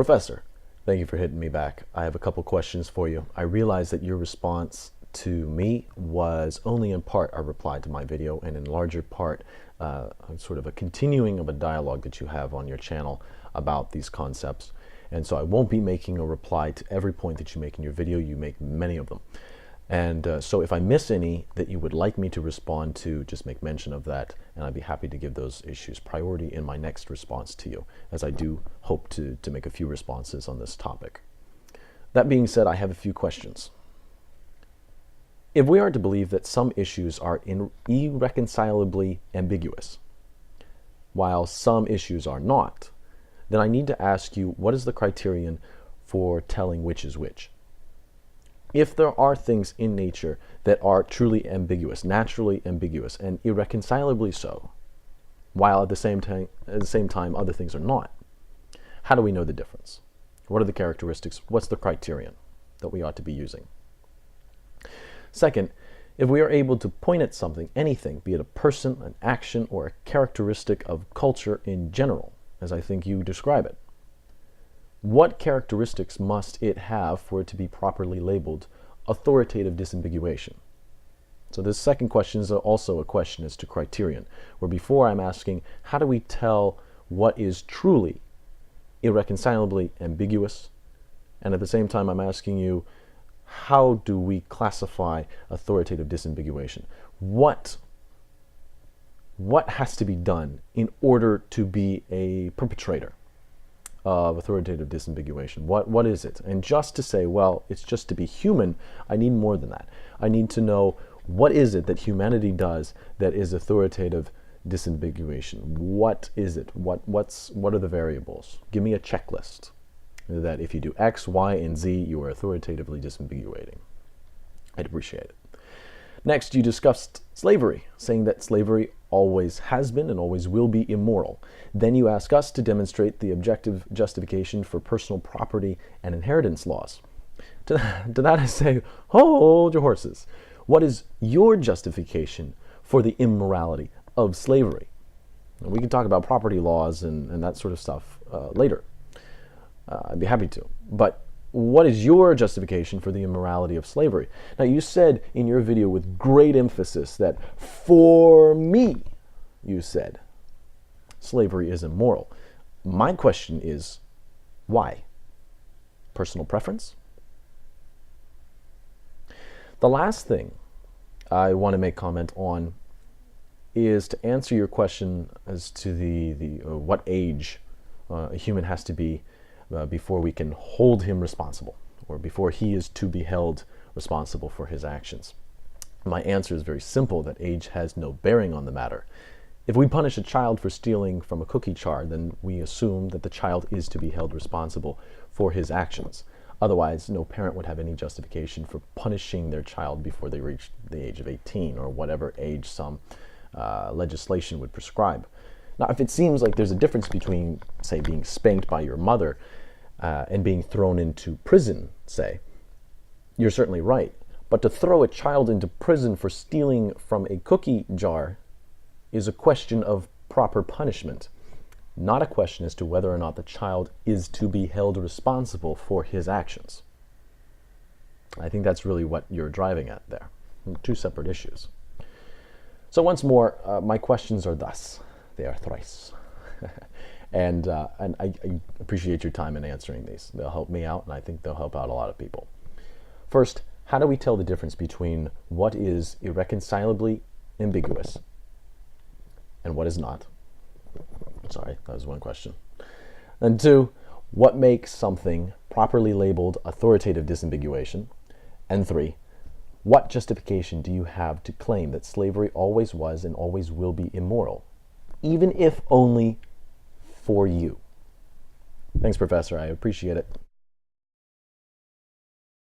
Professor, thank you for hitting me back. I have a couple questions for you. I realize that your response to me was only in part a reply to my video and in larger part sort of a continuing of a dialogue that you have on your channel about these concepts. And so I won't be making a reply to every point that you make in your video. You make many of them. And so if I miss any that you would like me to respond to, just make mention of that, and I'd be happy to give those issues priority in my next response to you, as I do hope to make a few responses on this topic. That being said, I have a few questions. If we are to believe that some issues are irreconcilably ambiguous, while some issues are not, then I need to ask you, what is the criterion for telling which is which? If there are things in nature that are truly ambiguous, naturally ambiguous, and irreconcilably so, while at the same time other things are not, how do we know the difference? What are the characteristics? What's the criterion that we ought to be using? Second, if we are able to point at something, anything, be it a person, an action, or a characteristic of culture in general, as I think you describe it, what characteristics must it have for it to be properly labeled authoritative disambiguation? So this second question is also a question as to criterion, where before I'm asking, how do we tell what is truly irreconcilably ambiguous? And at the same time, I'm asking you, how do we classify authoritative disambiguation? What has to be done in order to be a perpetrator of authoritative disambiguation? What is it? And just to say, well, it's just to be human, I need more than that. I need to know, what is it that humanity does that is authoritative disambiguation? What is it? What are the variables? Give me a checklist that if you do X, Y, and Z, you are authoritatively disambiguating. I'd appreciate it. Next, you discussed slavery, saying that slavery always has been and always will be immoral. Then you ask us to demonstrate the objective justification for personal property and inheritance laws. To that I say, hold your horses. What is your justification for the immorality of slavery? And we can talk about property laws and that sort of stuff later. I'd be happy to. But what is your justification for the immorality of slavery? Now, you said in your video with great emphasis that for me, you said, slavery is immoral. My question is, why? Personal preference? The last thing I want to make comment on is to answer your question as to what age a human has to be before we can hold him responsible, or before he is to be held responsible for his actions. My answer is very simple, that age has no bearing on the matter. If we punish a child for stealing from a cookie jar, then we assume that the child is to be held responsible for his actions. Otherwise, no parent would have any justification for punishing their child before they reach the age of 18, or whatever age some legislation would prescribe. Now, if it seems like there's a difference between, say, being spanked by your mother and being thrown into prison, say, you're certainly right. But to throw a child into prison for stealing from a cookie jar is a question of proper punishment, not a question as to whether or not the child is to be held responsible for his actions. I think that's really what you're driving at there. Two separate issues. So once more, my questions are thus. They are thrice. And I appreciate your time in answering these. They'll help me out, and I think they'll help out a lot of people. First, how do we tell the difference between what is irreconcilably ambiguous and what is not? Sorry, that was one question. And two, what makes something properly labeled authoritative disambiguation? And three, what justification do you have to claim that slavery always was and always will be immoral, even if only for you? Thanks, Professor. I appreciate it.